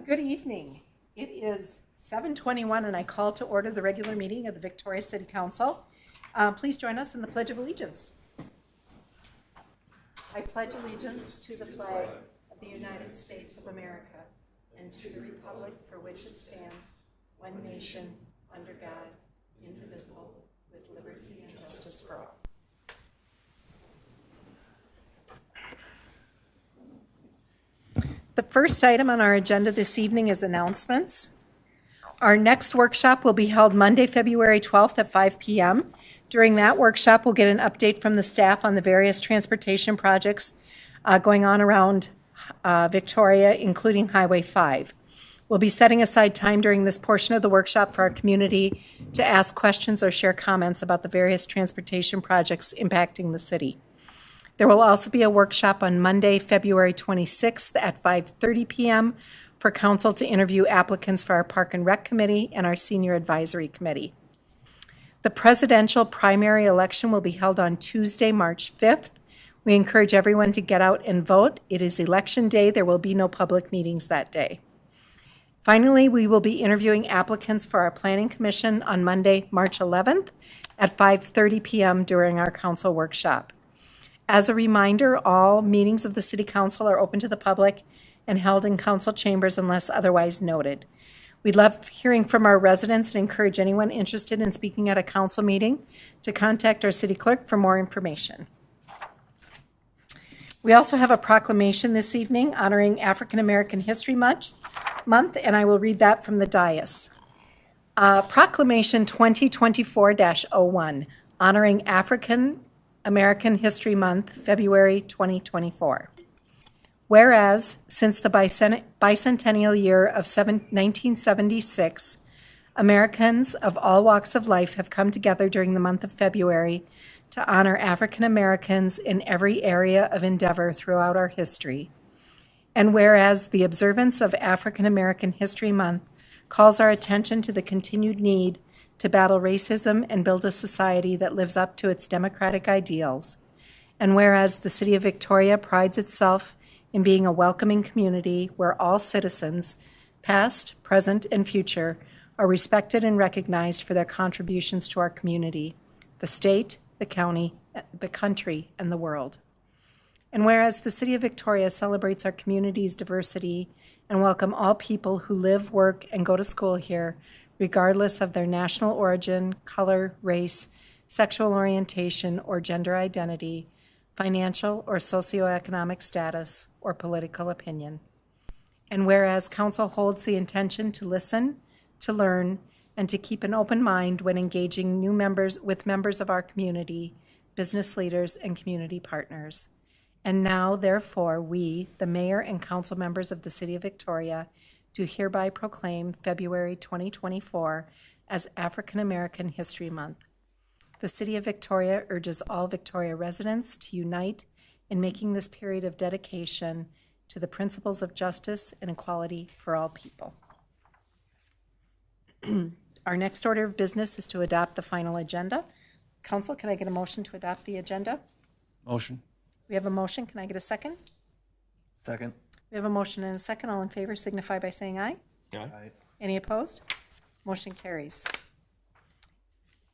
Good evening. It is 7:21 and I call to order the regular meeting of the Victoria City Council. Please join us in the Pledge of Allegiance. I pledge allegiance to the flag of the United States of America and to the republic for which it stands, one nation, under God, indivisible, with liberty and justice for all. The first item on our agenda this evening is announcements. Our next workshop will be held Monday, February 12th at 5 p.m. During that workshop, we'll get an update from the staff on the various transportation projects going on around Victoria, including Highway 5. We'll be setting aside time during this portion of the workshop for our community to ask questions or share comments about the various transportation projects impacting the city. There will also be a workshop on Monday, February 26th at 5:30 p.m. for council to interview applicants for our Park and Rec Committee and our Senior Advisory Committee. The presidential primary election will be held on Tuesday, March 5th. We encourage everyone to get out and vote. It is election day. There will be no public meetings that day. Finally, we will be interviewing applicants for our Planning Commission on Monday, March 11th at 5:30 p.m. during our council workshop. As a reminder, all meetings of the City Council are open to the public and held in council chambers unless otherwise noted. We'd love hearing from our residents and encourage anyone interested in speaking at a council meeting to contact our city clerk for more information. We also have a proclamation this evening honoring African American History Month, and I will read that from the dais. Proclamation 2024-01, honoring African American History Month, February 2024. Whereas, since the bicentennial year of 1976, Americans of all walks of life have come together during the month of February to honor African Americans in every area of endeavor throughout our history. And whereas the observance of African American History Month calls our attention to the continued need to battle racism and build a society that lives up to its democratic ideals. And whereas the City of Victoria prides itself in being a welcoming community where all citizens, past, present, and future, are respected and recognized for their contributions to our community, the state, the county, the country, and the world. And whereas the City of Victoria celebrates our community's diversity and welcome all people who live, work, and go to school here, regardless of their national origin, color, race, sexual orientation, or gender identity, financial or socioeconomic status, or political opinion. And whereas Council holds the intention to listen, to learn, and to keep an open mind when engaging with members of our community, business leaders, and community partners. And now, therefore, we, the Mayor and Council members of the City of Victoria, do hereby proclaim February 2024 as African American History Month. The City of Victoria urges all Victoria residents to unite in making this period of dedication to the principles of justice and equality for all people. Our next order of business is to adopt the final agenda. Council, can I get a motion to adopt the agenda? Motion. We have a motion. Can I get a second? Second. We have a motion and a second. All in favor signify by saying aye. Aye. Any opposed? Motion carries.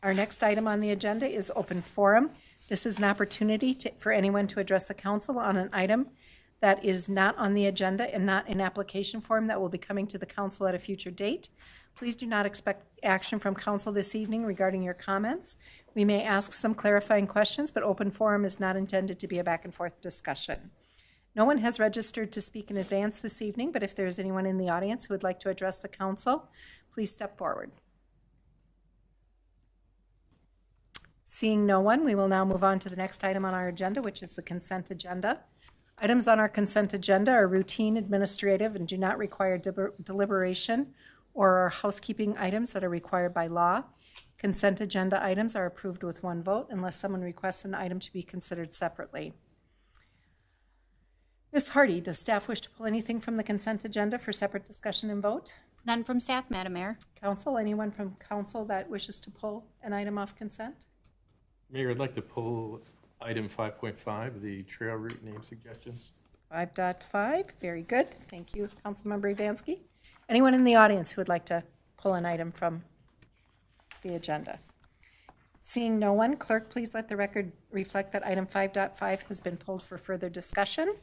Our next item on the agenda is open forum. This is an opportunity for anyone to address the council on an item that is not on the agenda and not in application form that will be coming to the council at a future date. Please do not expect action from council this evening regarding your comments. We may ask some clarifying questions, but open forum is not intended to be a back and forth discussion. No one has registered to speak in advance this evening, but if there is anyone in the audience who would like to address the council, please step forward. Seeing no one, we will now move on to the next item on our agenda, which is the consent agenda. Items on our consent agenda are routine, administrative, and do not require deliberation or are housekeeping items that are required by law. Consent agenda items are approved with one vote unless someone requests an item to be considered separately. Ms. Hardy, does staff wish to pull anything from the consent agenda for separate discussion and vote? None from staff, Madam Mayor. Council, anyone from council that wishes to pull an item off consent? Mayor, I'd like to pull item 5.5, the trail route name suggestions. 5.5, very good. Thank you, Councilmember Ivansky. Anyone in the audience who would like to pull an item from the agenda? Seeing no one, clerk, please let the record reflect that item 5.5 has been pulled for further discussion.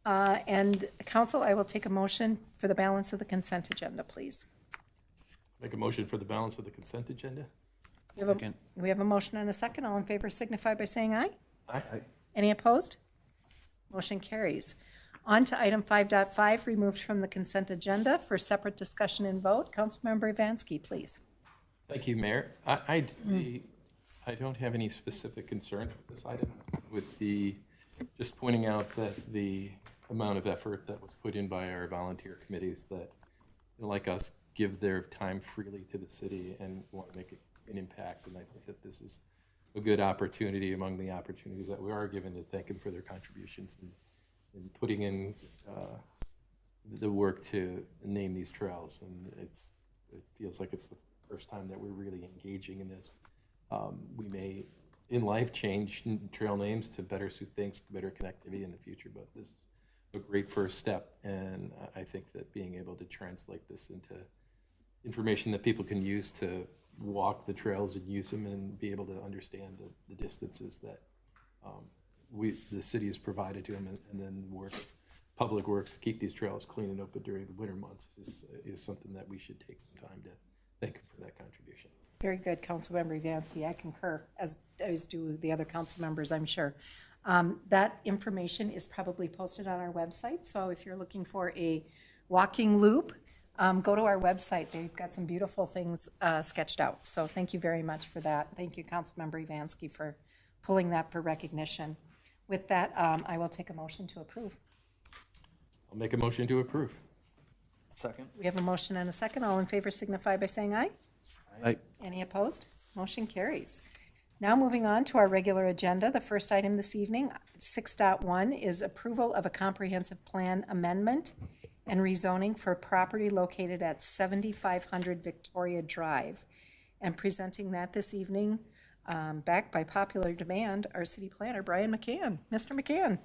And council, I will take a motion for the balance of the consent agenda, please. Make a motion for the balance of the consent agenda? Second. We have a motion and a second. All in favor signify by saying aye. Aye. Any opposed? Motion carries. On to item 5.5, removed from the consent agenda for separate discussion and vote. Councilmember Ivansky, please. Thank you, Mayor. I don't have any specific concern with this item, with just pointing out that the amount of effort that was put in by our volunteer committees that, like us, give their time freely to the city and want to make an impact. And I think that this is a good opportunity among the opportunities that we are given to thank them for their contributions and putting in the work to name these trails. And it feels like it's the first time that we're really engaging in this. We may, in life, change trail names to better suit things, to better connectivity in the future, but this is a great first step. And I think that being able to translate this into information that people can use to walk the trails and use them and be able to understand the distances that the city has provided to them, and then public works to keep these trails clean and open during the winter months is something that we should take some time to thank them for that contribution. Very good, Councilmember Ivansky. I concur, as do the other council members, I'm sure. That information is probably posted on our website, so if you're looking for a walking loop, go to our website. They've got some beautiful things sketched out. So thank you very much for that. Thank you, Councilmember Ivansky, for pulling that for recognition. With that, I will take a motion to approve. I'll make a motion to approve. Second. We have a motion and a second. All in favor signify by saying aye. Aye. Any opposed? Motion carries. Now moving on to our regular agenda. The first item this evening, 6.1, is approval of a comprehensive plan amendment and rezoning for property located at 7500 Victoria Drive. And presenting that this evening, backed by popular demand, our city planner, Brian McCann. Mr. McCann.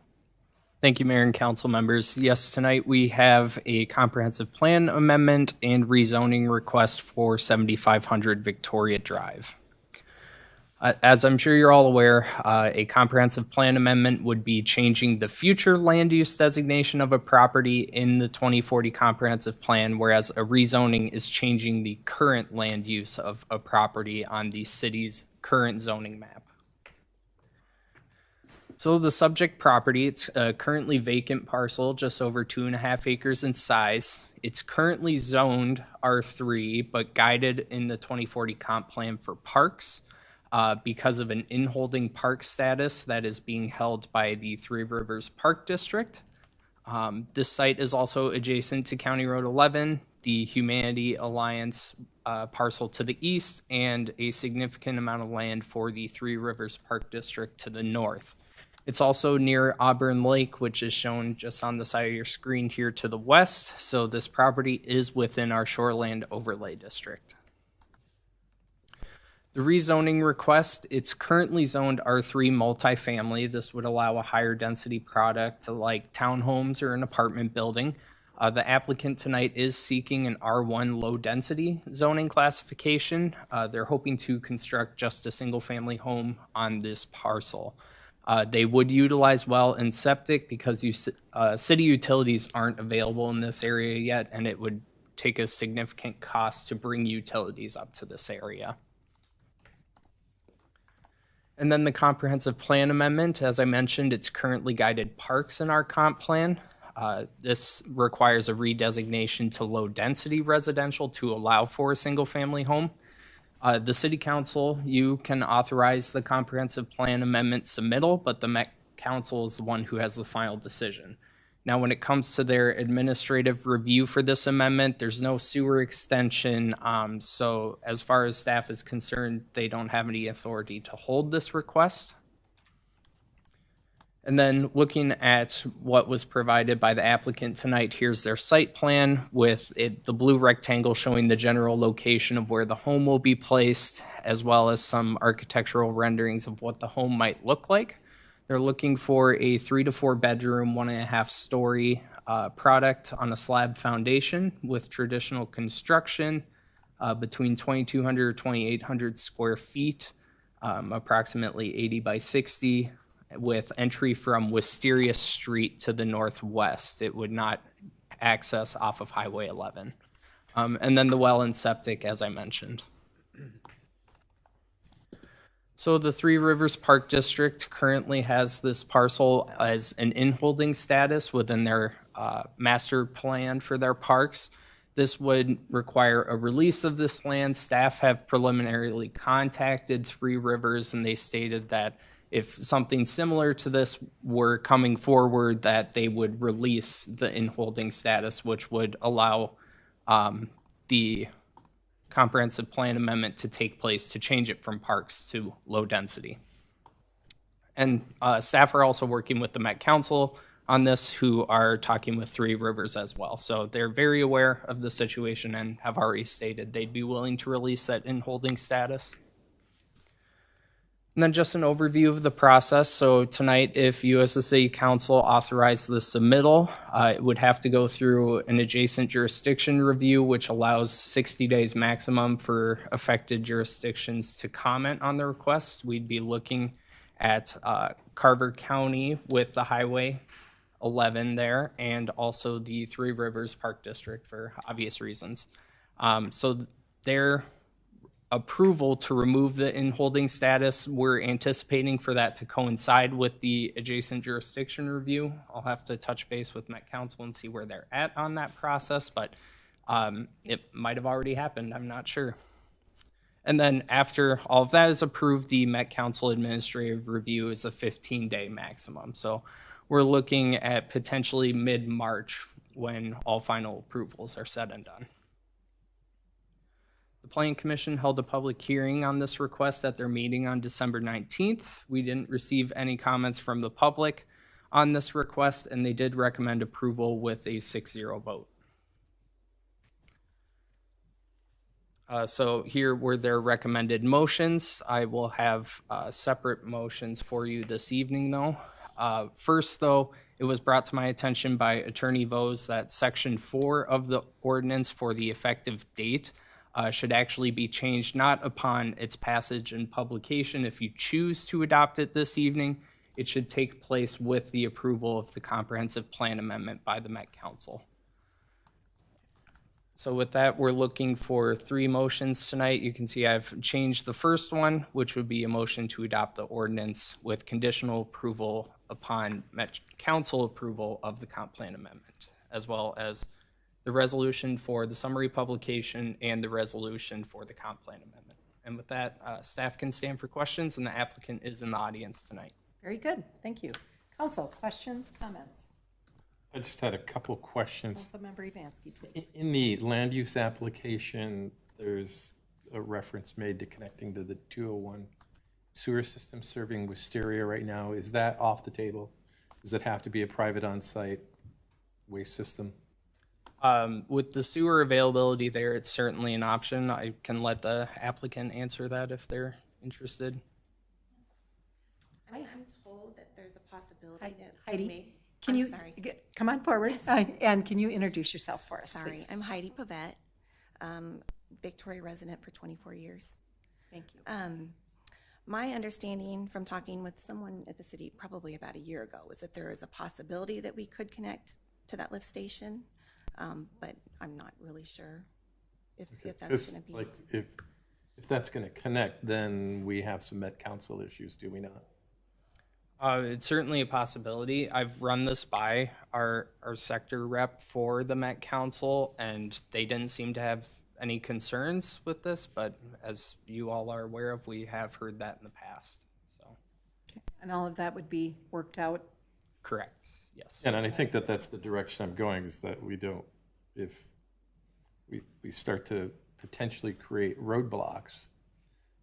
Thank you, Mayor and council members. Yes, tonight we have a comprehensive plan amendment and rezoning request for 7500 Victoria Drive. As I'm sure you're all aware, a comprehensive plan amendment would be changing the future land use designation of a property in the 2040 comprehensive plan, whereas a rezoning is changing the current land use of a property on the city's current zoning map. So the subject property, it's a currently vacant parcel, just over 2.5 acres in size. It's currently zoned R3, but guided in the 2040 comp plan for parks because of an in-holding park status that is being held by the Three Rivers Park District. This site is also adjacent to County Road 11, the Humanity Alliance parcel to the east, and a significant amount of land for the Three Rivers Park District to the north. It's also near Auburn Lake, which is shown just on the side of your screen here to the west. So this property is within our shoreland overlay district. The rezoning request, it's currently zoned R3 multifamily. This would allow a higher density product like townhomes or an apartment building. The applicant tonight is seeking an R1 low density zoning classification. They're hoping to construct just a single family home on this parcel. They would utilize well and septic because city utilities aren't available in this area yet, and it would take a significant cost to bring utilities up to this area. And then the comprehensive plan amendment, as I mentioned, it's currently guided parks in our comp plan. This requires a redesignation to low density residential to allow for a single family home. The City Council, you can authorize the comprehensive plan amendment submittal, but the Met Council is the one who has the final decision. Now, when it comes to their administrative review for this amendment, there's no sewer extension. So as far as staff is concerned, they don't have any authority to hold this request. And then looking at what was provided by the applicant tonight, here's their site plan with the blue rectangle showing the general location of where the home will be placed, as well as some architectural renderings of what the home might look like. They're looking for a 3 to 4 bedroom, 1.5 story product on a slab foundation with traditional construction between 2,200 or 2,800 square feet, approximately 80 by 60, with entry from Wisteria Street to the northwest. It would not access off of Highway 11. And then the well and septic, as I mentioned. So the Three Rivers Park District currently has this parcel as an in-holding status within their master plan for their parks. This would require a release of this land. Staff have preliminarily contacted Three Rivers, and they stated that if something similar to this were coming forward, that they would release the in-holding status, which would allow the comprehensive plan amendment to take place to change it from parks to low density. And staff are also working with the Met Council on this, who are talking with Three Rivers as well. So they're very aware of the situation and have already stated they'd be willing to release that in-holding status. And then just an overview of the process. So tonight, if you as the City Council authorize the submittal, it would have to go through an adjacent jurisdiction review, which allows 60 days maximum for affected jurisdictions to comment on the request. We'd be looking at Carver County with the Highway 11 there, and also the Three Rivers Park District for obvious reasons. So their approval to remove the in-holding status, we're anticipating for that to coincide with the adjacent jurisdiction review. I'll have to touch base with Met Council and see where they're at on that process, but it might have already happened, I'm not sure. And then after all of that is approved, the Met Council administrative review is a 15-day maximum. So we're looking at potentially mid-March when all final approvals are said and done. The Planning Commission held a public hearing on this request at their meeting on December 19th. We didn't receive any comments from the public on this request, and they did recommend approval with a 6-0 vote. So here were their recommended motions. I will have separate motions for you this evening, though. First, though, it was brought to my attention by Attorney Vose that Section 4 of the ordinance for the effective date should actually be changed not upon its passage and publication. If you choose to adopt it this evening, it should take place with the approval of the comprehensive plan amendment by the Met Council. So with that, we're looking for 3 motions tonight. You can see I've changed the first one, which would be a motion to adopt the ordinance with conditional approval upon Met Council approval of the comp plan amendment, as well as the resolution for the summary publication and the resolution for the comp plan amendment. And with that, staff can stand for questions, and the applicant is in the audience tonight. Very good. Thank you. Council, questions, comments? I just had a couple questions. Councilmember Evansky, please. In the land use application, there's a reference made to connecting to the 201 sewer system serving Wisteria right now. Is that off the table? Does it have to be a private on-site waste system? With the sewer availability there, it's certainly an option. I can let the applicant answer that if they're interested. I'm told that there's a possibility that Heidi, may. can you come on forward? And can you introduce yourself for us, Sorry, please? I'm Heidi Pavette, Victoria resident for 24 years. Thank you. My understanding from talking with someone at the city probably about a year ago was that there is a possibility that we could connect to that lift station, but I'm not really sure if that's going to be. Like if that's going to connect, then we have some Met Council issues, do we not? It's certainly a possibility. I've run this by our sector rep for the Met Council, and they didn't seem to have any concerns with this, but as you all are aware of, we have heard that in the past. So, And all of that would be worked out? correct, yes. And I think that that's the direction I'm going, is that we don't, if we start to potentially create roadblocks,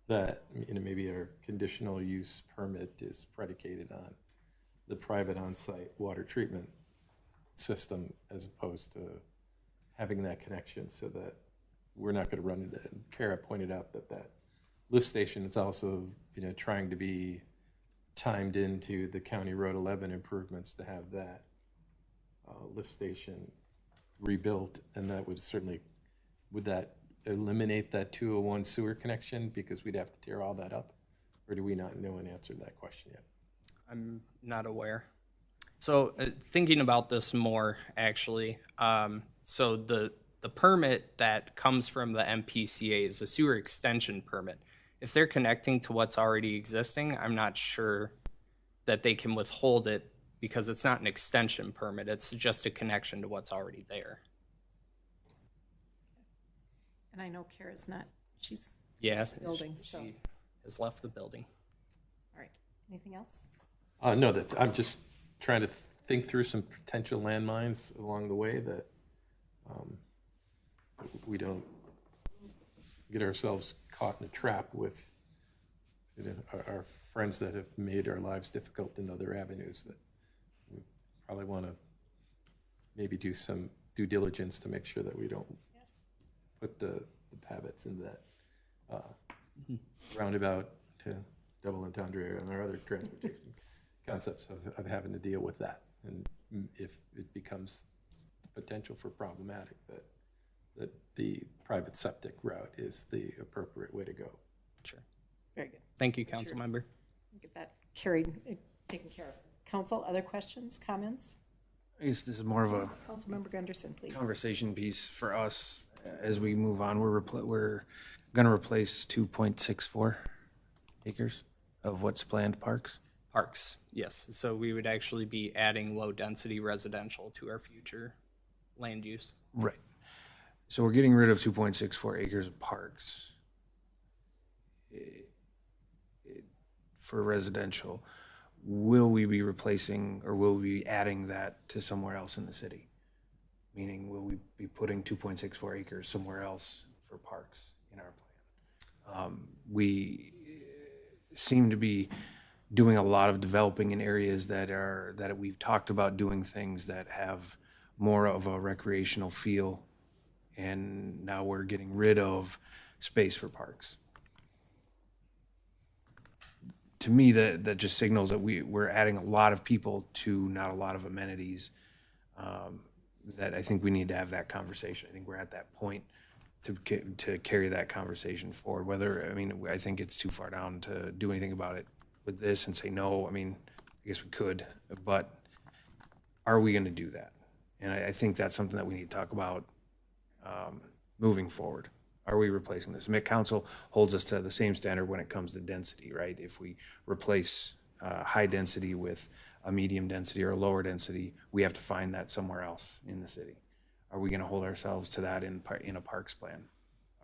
that maybe our conditional use permit is predicated on the private on-site water treatment system as opposed to having that connection, so that we're not going to run into it. And Kara pointed out that lift station is also trying to be timed into the County Road 11 improvements to have that lift station rebuilt, and that would certainly, would that eliminate that 201 sewer connection because we'd have to tear all that up? Or do we not know an answer to that question yet? I'm not aware. So thinking about this more, actually, so the permit that comes from the MPCA is a sewer extension permit. If they're connecting to what's already existing, I'm not sure that they can withhold it because it's not an extension permit. It's just a connection to what's already there. And I know Kara's not, she's, Yeah, Building, so. she has left the building. all right. Anything else? No, I'm just trying to think through some potential landmines along the way that we don't get ourselves caught in a trap with our friends that have made our lives difficult in other avenues, that we probably want to maybe do some due diligence to make sure that we don't put the Pabbits into that roundabout to double entendre and our other transportation concepts of having to deal with that. And if it becomes potential for problematic, that the private septic route is the appropriate way to go. Sure. Very good. Thank you, council member. Get that carried, taken care of. Council, other questions, comments? I guess this is more of a Councilmember Gunderson, please. conversation piece for us as we move on. We're going to replace 2.64 acres of what's planned parks. Parks, yes. So we would actually be adding low-density residential to our future land use. Right. So we're getting rid of 2.64 acres of parks for residential. Will we be replacing or will we be adding that to somewhere else in the city? Meaning, will we be putting 2.64 acres somewhere else for parks in our plan? We seem to be doing a lot of developing in areas that we've talked about doing things that have more of a recreational feel, and now we're getting rid of space for parks. To me, that just signals that we're adding a lot of people to not a lot of amenities. That I think we need to have that conversation. I think we're at that point to carry that conversation forward. I think it's too far down to do anything about it with this and say no. I guess we could, but are we going to do that? And I think that's something that we need to talk about moving forward. Are we replacing this? Mick Council holds us to the same standard when it comes to density, right? If we replace high density with a medium density or a lower density, we have to find that somewhere else in the city. Are we going to hold ourselves to that in a parks plan?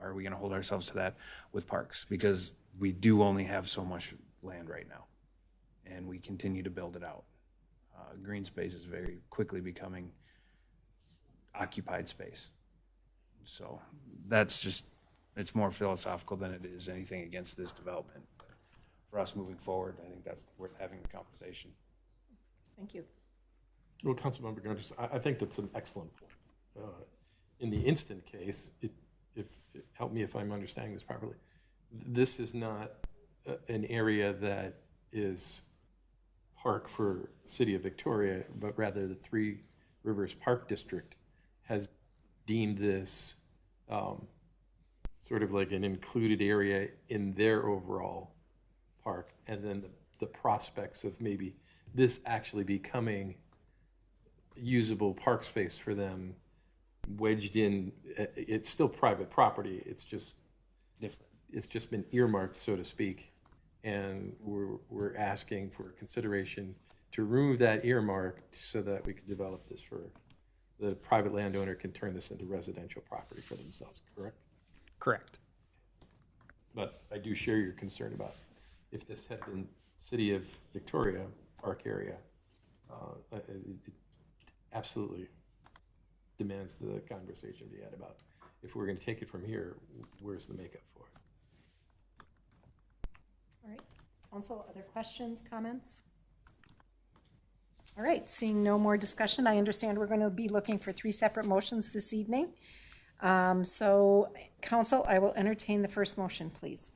Are we going to hold ourselves to that with parks? Because we do only have so much land right now, and we continue to build it out. Green space is very quickly becoming occupied space. So that's just, it's more philosophical than it is anything against this development. But for us moving forward, I think that's worth having the conversation. Thank you. Well, Councilmember Gunderson, I think that's an excellent point. In the instant case, help me if I'm understanding this properly, this is not an area that is park for City of Victoria, but rather the Three Rivers Park District has deemed this sort of like an included area in their overall park, and then the prospects of maybe this actually becoming usable park space for them wedged in. It's still private property, it's just different. It's just been earmarked, so to speak, and we're asking for consideration to remove that earmark so that we can develop this for the private landowner can turn this into residential property for themselves, correct? Correct. But I do share your concern about if this had been City of Victoria Park area, it absolutely demands the conversation we had about if we're going to take it from here, where's the makeup for it? All right. Council, other questions, comments? All right, seeing no more discussion, I understand we're going to be looking for 3 separate motions this evening. So, Council, I will entertain the first motion, please.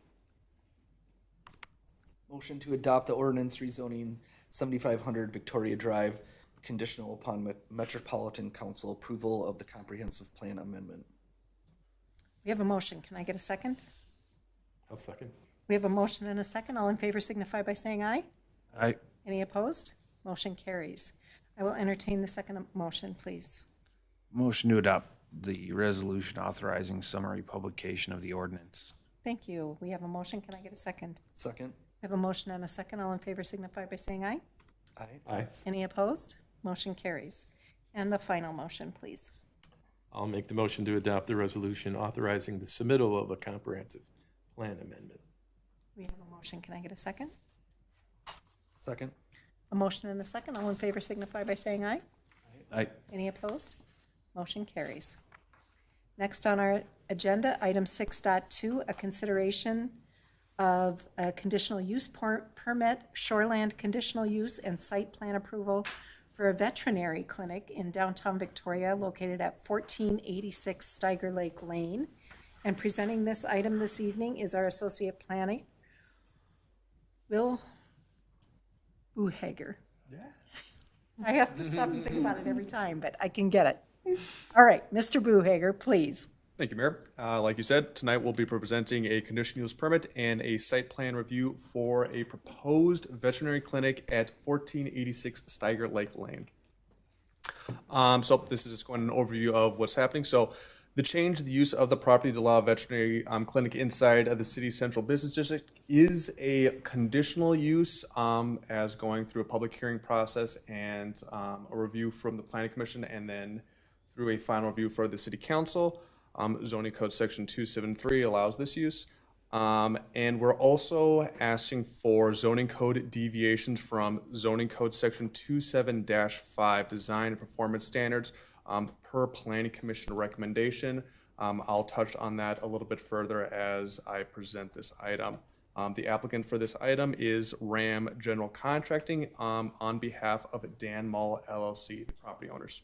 Motion to adopt the ordinance rezoning 7500 Victoria Drive conditional upon Metropolitan Council approval of the comprehensive plan amendment. We have a motion. Can I get a second? I'll second. We have a motion and a second. All in favor signify by saying aye. I, Any opposed? Motion carries. I will entertain the second motion, please. motion to adopt the resolution authorizing summary publication of the ordinance. Thank you. We have a motion. Can I get a second? Second. We have a motion and a second. All in favor signify by saying aye. Aye. Aye. Any opposed? Motion carries. And the final motion, please. I'll make the motion to adopt the resolution authorizing the submittal of a comprehensive plan amendment. We have a motion. Can I get a second? Second. A motion and a second. All in favor signify by saying aye. I, Any opposed? Motion carries. Next on our agenda, item 6.2, a consideration of a conditional use permit, shoreland conditional use, and site plan approval for a veterinary clinic in downtown Victoria located at 1486 Steiger Lake Lane. And presenting this item this evening is our associate planning, Will Buhager. I have to stop and think about it every time, but I can get it. All right, Mr. Buhager, please. Thank you, Mayor. Like you said, tonight we'll be presenting a conditional use permit and a site plan review for a proposed veterinary clinic at 1486 Steiger Lake Lane. So this is just going an overview of what's happening. So the change, the use of the property to allow a veterinary clinic inside of the city's central business district is a conditional use as going through a public hearing process and a review from the planning commission and then through a final review for the city council. Zoning code section 273 allows this use. And we're also asking for zoning code deviations from zoning code section 27-5 design and performance standards per planning commission recommendation. I'll touch on that a little bit further as I present this item. The applicant for this item is RAM General Contracting on behalf of Dan Mall LLC, the property owners.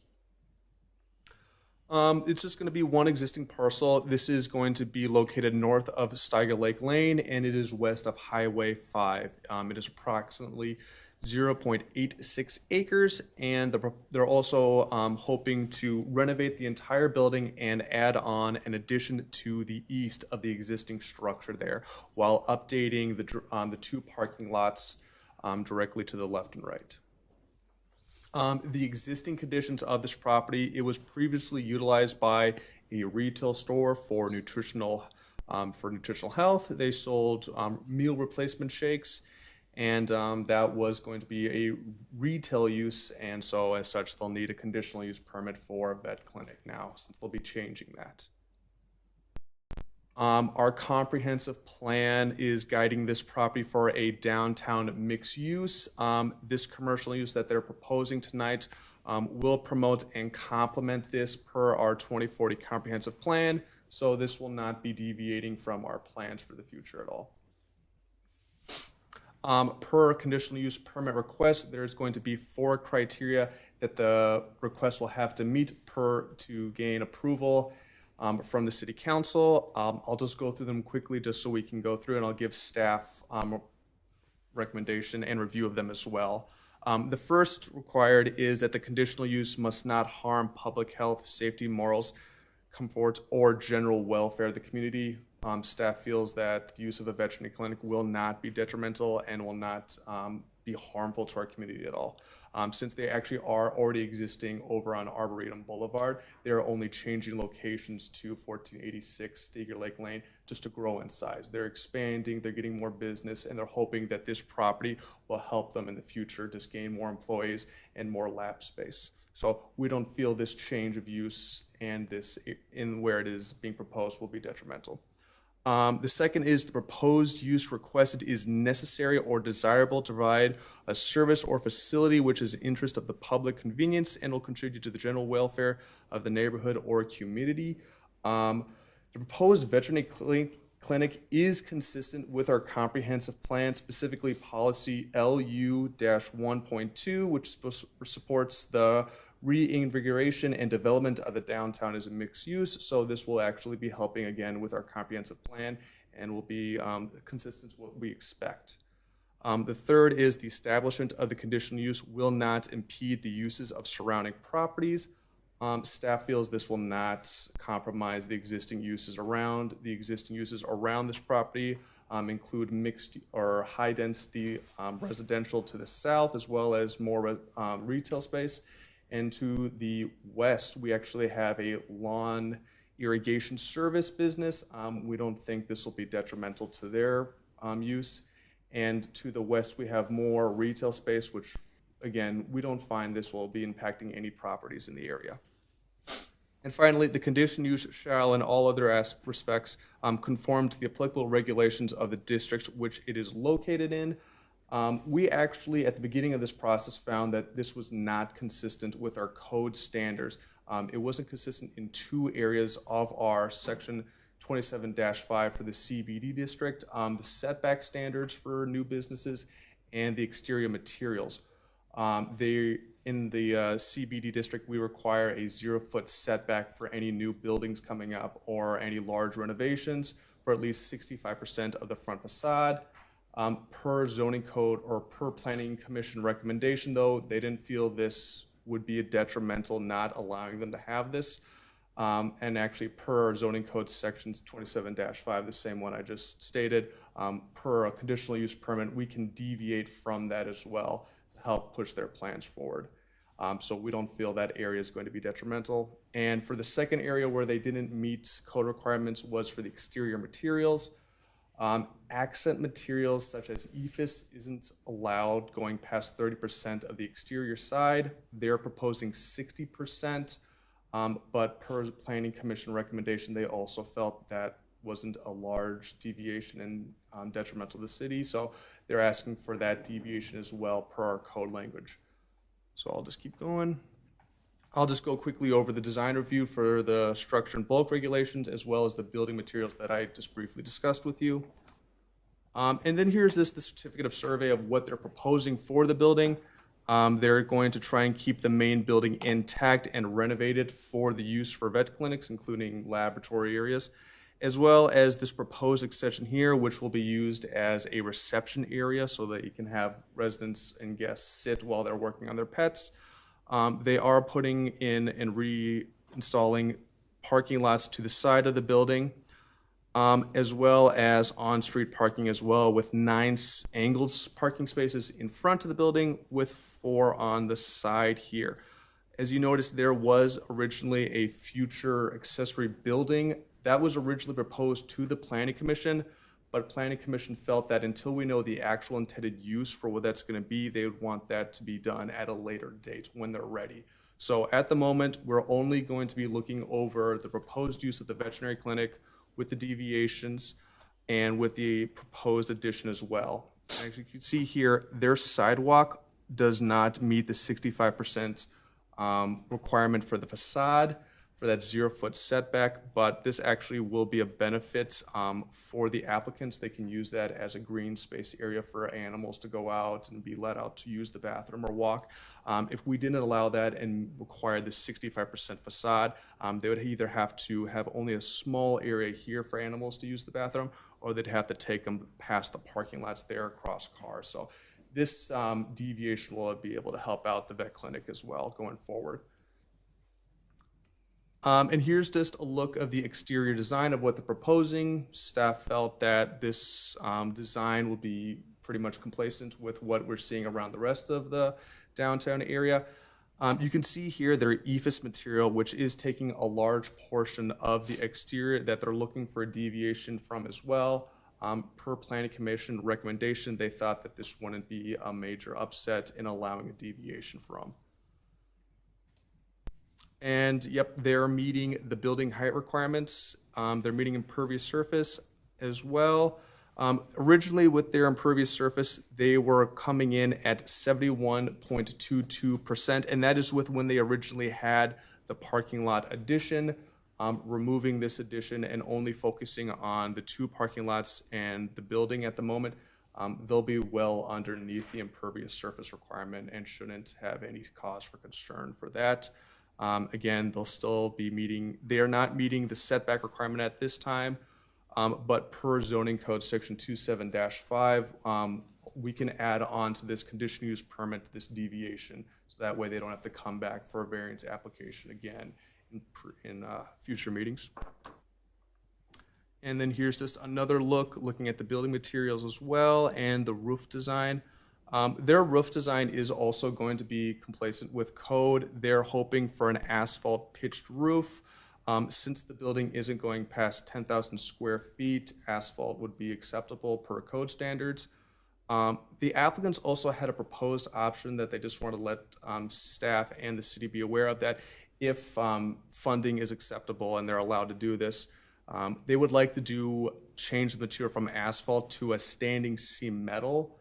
It's just going to be one existing parcel. This is going to be located north of Steiger Lake Lane, and it is west of Highway 5. It is approximately 0.86 acres, and they're also hoping to renovate the entire building and add on an addition to the east of the existing structure there, while updating the two parking lots directly to the left and right. The existing conditions of this property, it was previously utilized by a retail store for nutritional health. They sold meal replacement shakes, and that was going to be a retail use, and so as such, they'll need a conditional use permit for a vet clinic now, since they'll be changing that. Our comprehensive plan is guiding this property for a downtown mixed use. This commercial use that they're proposing tonight will promote and complement this per our 2040 comprehensive plan. So this will not be deviating from our plans for the future at all. Per conditional use permit request, there's going to be 4 criteria that the request will have to meet to gain approval from the city council. I'll just go through them quickly just so we can go through, and I'll give staff recommendation and review of them as well. The first required is that the conditional use must not harm public health, safety, morals, comfort, or general welfare of the community. Staff feels that the use of a veterinary clinic will not be detrimental and will not be harmful to our community at all. Since they actually are already existing over on Arboretum Boulevard, they're only changing locations to 1486 Steiger Lake Lane just to grow in size. They're expanding, they're getting more business, and they're hoping that this property will help them in the future just gain more employees and more lab space. So we don't feel this change of use and this in where it is being proposed will be detrimental. The second is the proposed use requested is necessary or desirable to provide a service or facility which is in interest of the public convenience and will contribute to the general welfare of the neighborhood or community. The proposed veterinary clinic is consistent with our comprehensive plan, specifically policy LU-1.2, which supports the reinvigoration and development of the downtown as a mixed use. So this will actually be helping again with our comprehensive plan and will be consistent with what we expect. The third is the establishment of the conditional use will not impede the uses of surrounding properties. Staff feels this will not compromise the existing uses around. The existing uses around this property include mixed or high-density residential to the south, as well as more retail space. And to the west, we actually have a lawn irrigation service business. We don't think this will be detrimental to their use. And to the west, we have more retail space, which, again, we don't find this will be impacting any properties in the area. And finally, the conditional use shall, in all other respects, conform to the applicable regulations of the district which it is located in. We actually, at the beginning of this process, found that this was not consistent with our code standards. It wasn't consistent in two areas of our section 27-5 for the CBD district, the setback standards for new businesses and the exterior materials. In the CBD district, we require a 0-foot setback for any new buildings coming up or any large renovations for at least 65% of the front facade. Per zoning code or per planning commission recommendation, though, they didn't feel this would be a detrimental not allowing them to have this. And actually, per zoning code sections 27-5, the same one I just stated, per a conditional use permit, we can deviate from that as well to help push their plans forward. So we don't feel that area is going to be detrimental. And for the second area where they didn't meet code requirements was for the exterior materials. Accent materials such as EIFS isn't allowed going past 30% of the exterior side. They're proposing 60%. But per planning commission recommendation, they also felt that wasn't a large deviation and detrimental to the city. So they're asking for that deviation as well per our code language. So I'll just keep going. I'll just go quickly over the design review for the structure and bulk regulations, as well as the building materials that I just briefly discussed with you. And then here's the certificate of survey of what they're proposing for the building. They're going to try and keep the main building intact and renovated for the use for vet clinics, including laboratory areas, as well as this proposed extension here, which will be used as a reception area so that you can have residents and guests sit while they're working on their pets. They are putting in and reinstalling parking lots to the side of the building, as well as on-street parking as well, with 9 angled parking spaces in front of the building with 4 on the side here. As you notice, there was originally a future accessory building that was originally proposed to the Planning Commission, but Planning Commission felt that until we know the actual intended use for what that's going to be, they would want that to be done at a later date when they're ready. So at the moment, we're only going to be looking over the proposed use of the veterinary clinic with the deviations and with the proposed addition as well. As you can see here, their sidewalk does not meet the 65% requirement for the facade for that 0-foot setback, but this actually will be a benefit for the applicants. They can use that as a green space area for animals to go out and be let out to use the bathroom or walk. If we didn't allow that and require the 65% facade, they would either have to have only a small area here for animals to use the bathroom, or they'd have to take them past the parking lots there across cars. So this deviation will be able to help out the vet clinic as well going forward. And here's just a look of the exterior design of what they're proposing. Staff felt that this design will be pretty much complacent with what we're seeing around the rest of the downtown area. You can see here their EIFS material, which is taking a large portion of the exterior that they're looking for a deviation from as well. Per Planning Commission recommendation, they thought that this wouldn't be a major upset in allowing a deviation from. And yep, they're meeting the building height requirements. They're meeting impervious surface as well. Originally with their impervious surface, they were coming in at 71.22%, and that is with when they originally had the parking lot addition. Removing this addition and only focusing on the 2 parking lots and the building at the moment, they'll be well underneath the impervious surface requirement and shouldn't have any cause for concern for that. Again, they'll still be meeting, they are not meeting the setback requirement at this time, but per zoning code section 27-5, we can add on to this conditional use permit this deviation. So that way they don't have to come back for a variance application again in future meetings. And then here's just another looking at the building materials as well and the roof design. Their roof design is also going to be complacent with code. They're hoping for an asphalt pitched roof. Since the building isn't going past 10,000 square feet, asphalt would be acceptable per code standards. The applicants also had a proposed option that they just want to let staff and the city be aware of, that if funding is acceptable and they're allowed to do this, they would like to change the material from asphalt to a standing seam metal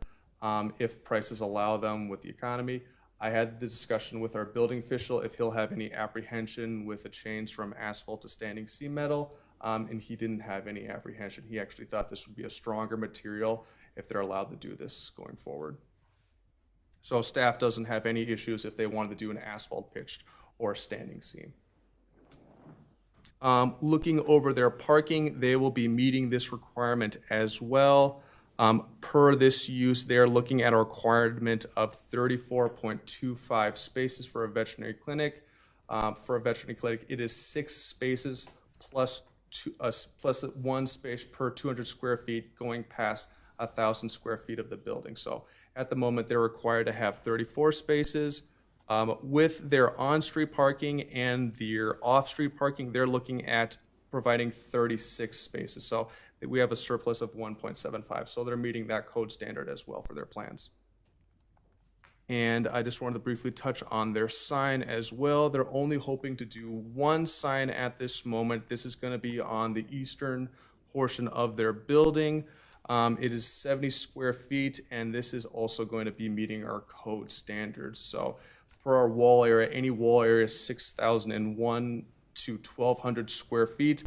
if prices allow them with the economy. I had the discussion with our building official if he'll have any apprehension with a change from asphalt to standing seam metal, and he didn't have any apprehension. He actually thought this would be a stronger material if they're allowed to do this going forward. So staff doesn't have any issues if they wanted to do an asphalt pitched or standing seam. Looking over their parking, they will be meeting this requirement as well. Per this use, they're looking at a requirement of 34.25 spaces for a veterinary clinic. For a veterinary clinic, it is 6 spaces plus 1 space per 200 square feet going past 1,000 square feet of the building. So at the moment, they're required to have 34 spaces. With their on-street parking and their off-street parking, they're looking at providing 36 spaces. So we have a surplus of 1.75. So they're meeting that code standard as well for their plans. And I just wanted to briefly touch on their sign as well. They're only hoping to do 1 sign at this moment. This is going to be on the eastern portion of their building. It is 70 square feet, and this is also going to be meeting our code standards. So for our wall area, any wall area 6,001 to 1,200 square feet,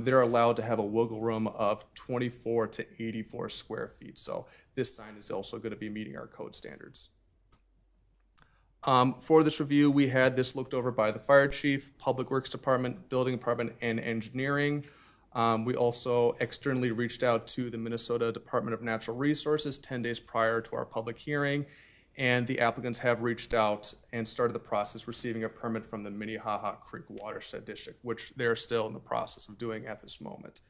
they're allowed to have a wiggle room of 24 to 84 square feet. So this sign is also going to be meeting our code standards. For this review, we had this looked over by the fire chief, public works department, building department, and engineering. We also externally reached out to the Minnesota Department of Natural Resources 10 days prior to our public hearing, and the applicants have reached out and started the process receiving a permit from the Minnehaha Creek Watershed District, which they're still in the process of doing at this moment.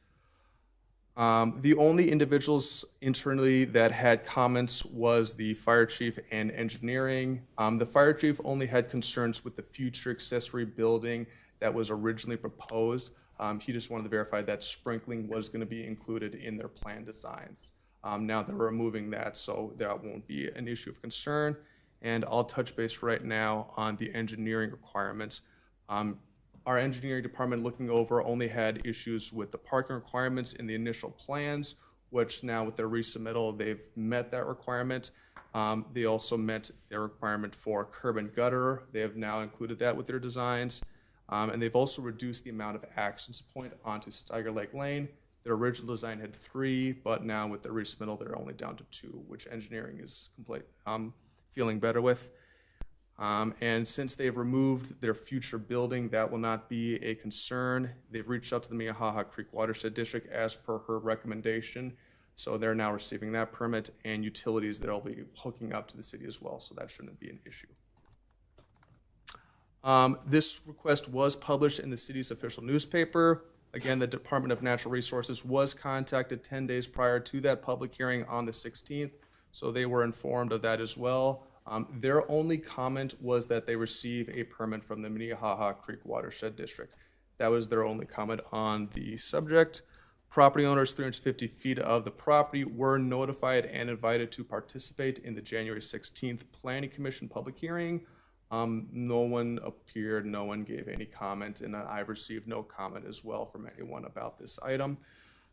The only individuals internally that had comments was the fire chief and engineering. The fire chief only had concerns with the future accessory building that was originally proposed. He just wanted to verify that sprinkling was going to be included in their plan designs. Now they're removing that, so that won't be an issue of concern. And I'll touch base right now on the engineering requirements. Our engineering department looking over only had issues with the parking requirements in the initial plans, which now with their resubmittal, they've met that requirement. They also met their requirement for curb and gutter. They have now included that with their designs. And they've also reduced the amount of access point onto Steiger Lake Lane. Their original design had 3, but now with the resubmittal, they're only down to 2, which engineering is feeling better with. And since they've removed their future building, that will not be a concern. They've reached out to the Minnehaha Creek Watershed District as per her recommendation. So they're now receiving that permit and utilities that will be hooking up to the city as well. So that shouldn't be an issue. This request was published in the city's official newspaper. Again, the Department of Natural Resources was contacted 10 days prior to that public hearing on the 16th, so they were informed of that as well. Their only comment was that they receive a permit from the Minnehaha Creek Watershed District. That was their only comment on the subject. Property owners 350 feet of the property were notified and invited to participate in the January 16th Planning Commission public hearing. No one appeared, no one gave any comment, and I received no comment as well from anyone about this item.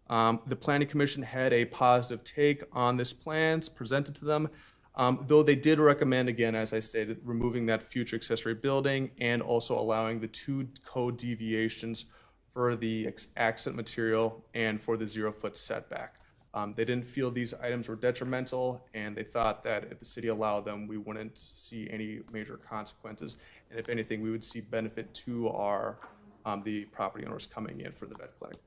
The Planning Commission had a positive take on this plans presented to them, though they did recommend, again, as I stated, removing that future accessory building and also allowing the 2 code deviations for the accent material and for the 0-foot setback. They didn't feel these items were detrimental, and they thought that if the city allowed them, we wouldn't see any major consequences. And if anything, we would see benefit to our the property owners coming in for the vet clinic.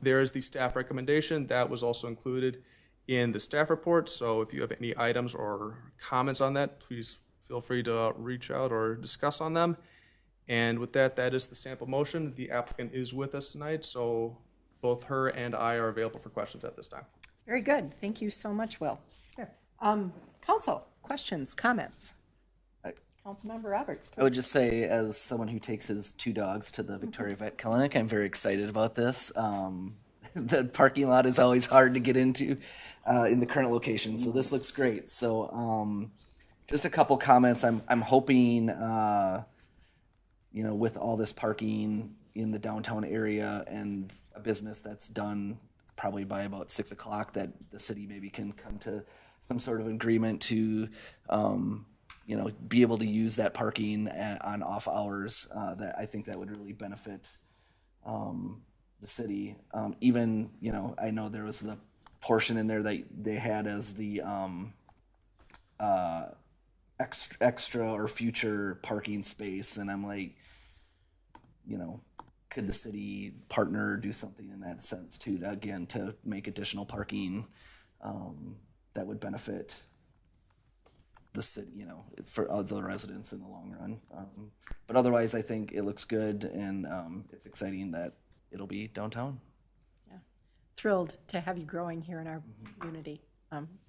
There is the staff recommendation that was also included in the staff report. So if you have any items or comments on that, please feel free to reach out or discuss on them. And with that, that is the sample motion. The applicant is with us tonight, so both her and I are available for questions at this time. Very good. Thank you so much, Will. Council, questions, comments? Councilmember Roberts, I would please. just say, as someone who takes his 2 dogs to the Victoria Vet Clinic, I'm very excited about this. The parking lot is always hard to get into in the current location, so this looks great. So just a couple comments. I'm hoping, with all this parking in the downtown area and a business that's done probably by about 6 o'clock, that the city maybe can come to some sort of agreement to be able to use that parking on off hours. That I think that would really benefit the city. Even, I know there was the portion in there that they had as the extra or future parking space, and I'm like, could the city partner do something in that sense too, to make additional parking that would benefit the city, for other residents in the long run. But otherwise, I think it looks good, and it's exciting that it'll be downtown. Yeah. Thrilled to have you growing here in our community,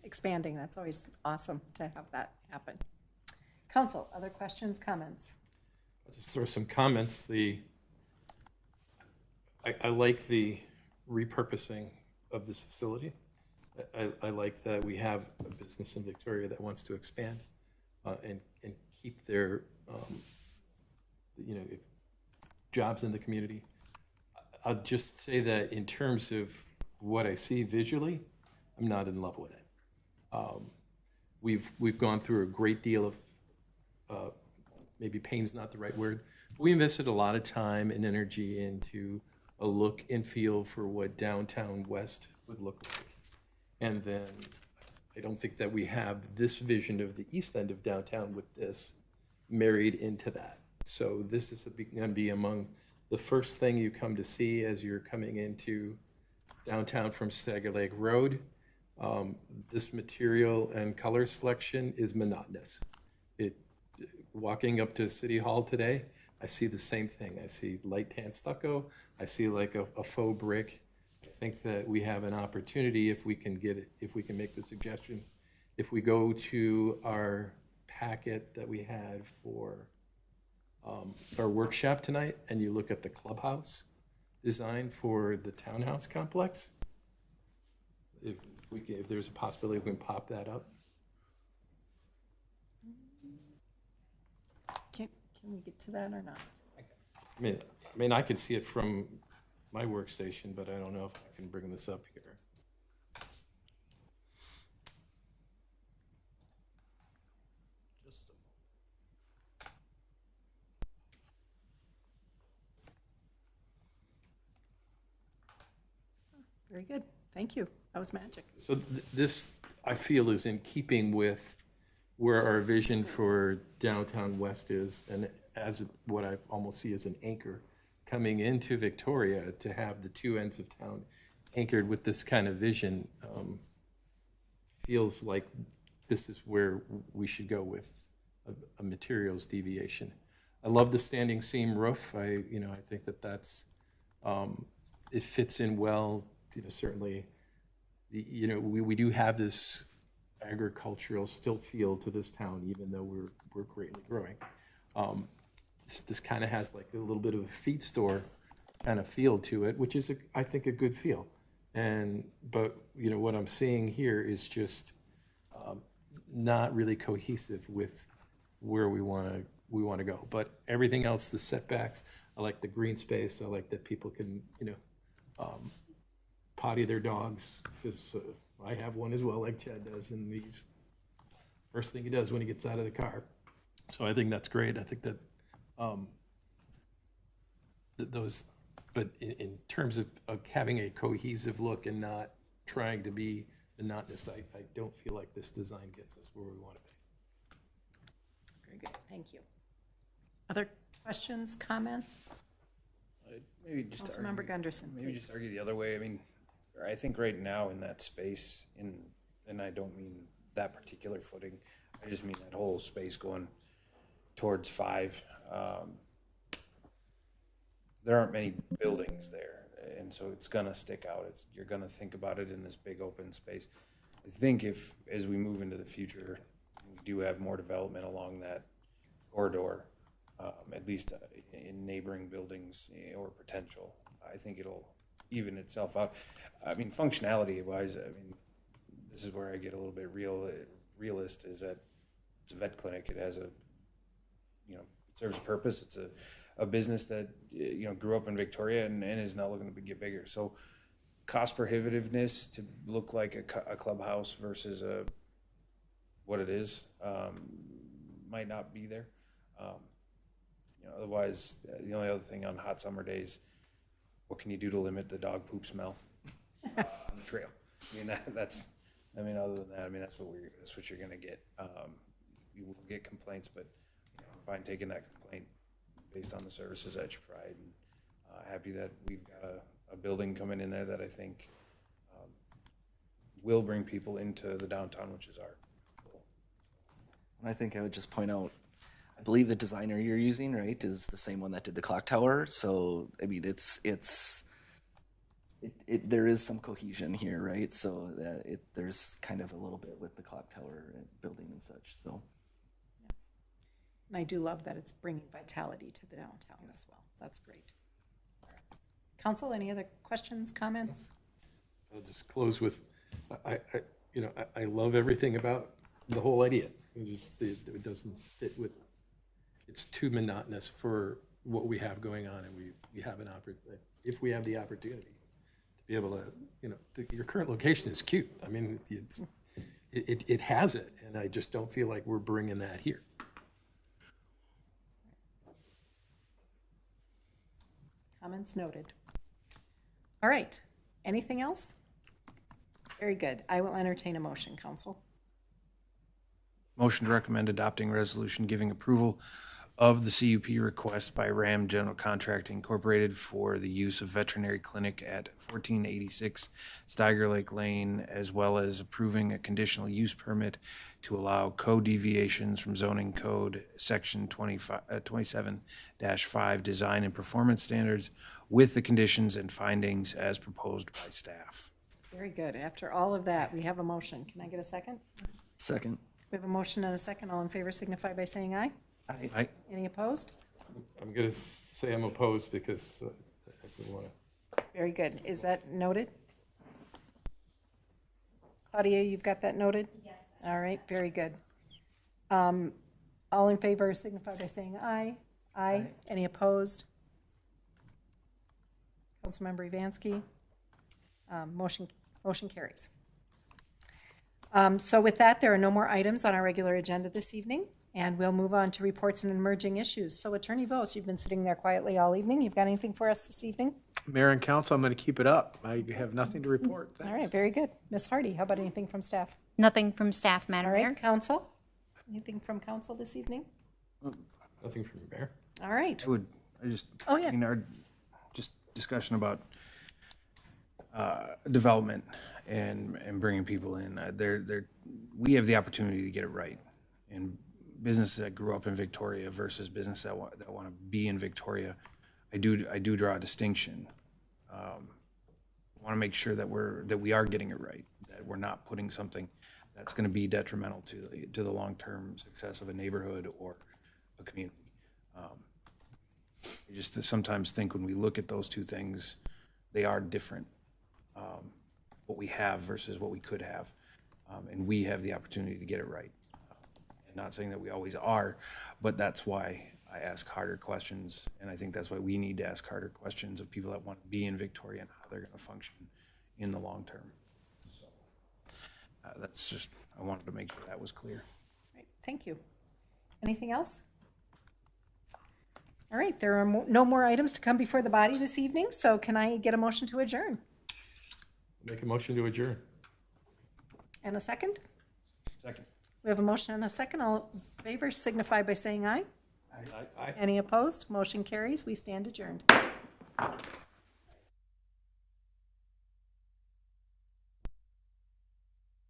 expanding. That's always awesome to have that happen. Council, other questions, comments? I'll just throw some comments. I like the repurposing of this facility. I like that we have a business in Victoria that wants to expand and keep their jobs in the community. I'll just say that in terms of what I see visually, I'm not in love with it. We've gone through a great deal of maybe pain's not the right word. We invested a lot of time and energy into a look and feel for what downtown West would look like. And then I don't think that we have this vision of the east end of downtown with this married into that. So this is going to be among the first thing you come to see as you're coming into downtown from Stagger Lake Road. This material and color selection is monotonous. Walking up to City Hall today, I see the same thing. I see light tan stucco. I see like a faux brick. I think that we have an opportunity if we can get it, if we can make the suggestion. If we go to our packet that we had for our workshop tonight, and you look at the clubhouse design for the townhouse complex, if there's a possibility we can pop that up. Can we get to that or not? I mean, I could see it from my workstation, but I don't know if I can bring this up here. Just a Very good. Thank you. That was magic. So this, I feel, is in keeping with where our vision for downtown West is, and as what I almost see as an anchor coming into Victoria, to have the two ends of town anchored with this kind of vision feels like this is where we should go with a materials deviation. I love the standing seam roof. I think that's it fits in well. Certainly, we do have this agricultural still feel to this town, even though we're greatly growing. This kind of has like a little bit of a feed store kind of feel to it, which is I think a good feel. But what I'm seeing here is just not really cohesive with where we want to go. But everything else, the setbacks, I like the green space. I like that people can potty their dogs, because I have one as well, like Chad does, and he's first thing he does when he gets out of the car. So I think that's great. I think that those, but in terms of having a cohesive look and not trying to be monotonous, I don't feel like this design gets us where we want to be. Very good. Thank you. Other questions, comments? Maybe just Councilmember Gunderson, maybe please. just argue the other way. I mean, I think right now in that space, and I don't mean that particular footing, I just mean that whole space going towards 5. There aren't many buildings there, and so it's gonna stick out. You're gonna think about it in this big open space. I think if, as we move into the future, we do have more development along that corridor, at least in neighboring buildings or potential, I think it'll even itself out. I mean, functionality wise, I mean, this is where I get a little bit realist, is that it's a vet clinic. It has a, it serves a purpose. It's a business that, grew up in Victoria and is now looking to get bigger. So cost prohibitiveness to look like a clubhouse versus what it is might not be there. Otherwise, the only other thing on hot summer days, what can you do to limit the dog poop smell on the trail? I mean, other than that, that's what you're gonna get. You will get complaints, but I'm fine taking that complaint based on the services that you provide. And happy that we've got a building coming in there that I think will bring people into the downtown, which is our goal. And I think I would just point out, I believe the designer you're using, right, is the same one that did the clock tower. So I mean, there is some cohesion here, right? So there's kind of a little bit with the clock tower building and such. So. And I do love that it's bringing vitality to the downtown as well. That's great. Council, any other questions, comments? I'll just close with, I love everything about the whole idea. It doesn't fit with, it's too monotonous for what we have going on, and we have an opportunity, if we have the opportunity to be able to, your current location is cute. I mean, it has it, and I just don't feel like we're bringing that here. Comments noted. All right. Anything else? Very good. I will entertain a motion, Council. Motion to recommend adopting resolution giving approval of the CUP request by RAM General Contracting Incorporated for the use of veterinary clinic at 1486 Steiger Lake Lane, as well as approving a conditional use permit to allow code deviations from zoning code section 27-5 design and performance standards with the conditions and findings as proposed by staff. Very good. After all of that, we have a motion. Can I get a second? Second. We have a motion and a second. All in favor signify by saying aye. Aye. Any opposed? I'm going to say I'm opposed because I don't want to. Very good. Is that noted? Claudia, you've got that noted? Yes. All right, very good. All in favor signify by saying aye. Aye. Any opposed? Councilmember Evansky? Motion carries. So with that, there are no more items on our regular agenda this evening, and we'll move on to reports and emerging issues. So Attorney Vos, you've been sitting there quietly all evening. You've got anything for us this evening? Mayor and Council, I'm going to keep it up. I have nothing to report. Thanks. All right, very good. Ms. Hardy, how about anything from staff? Nothing from staff, Madam All right, Mayor. Council? Anything from Council this evening? Nothing from the mayor. All right. Oh, yeah. Our just discussion about development and bringing people in. We have the opportunity to get it right. And businesses that grew up in Victoria versus businesses that want to be in Victoria, I do draw a distinction. I want to make sure that we are getting it right, that we're not putting something that's going to be detrimental to the long-term success of a neighborhood or a community. I just sometimes think when we look at those two things, they are different. What we have versus what we could have, and we have the opportunity to get it right. And not saying that we always are, but that's why I ask harder questions, and I think that's why we need to ask harder questions of people that want to be in Victoria and how they're going to function in the long term. So that's just, I wanted to make sure that was clear. Right, thank you. Anything else? All right, there are no more items to come before the body this evening, so can I get a motion to adjourn? Make a motion to adjourn. And a second? Second. We have a motion and a second. All in favor signify by saying aye. Aye. Any opposed? Motion carries. We stand adjourned.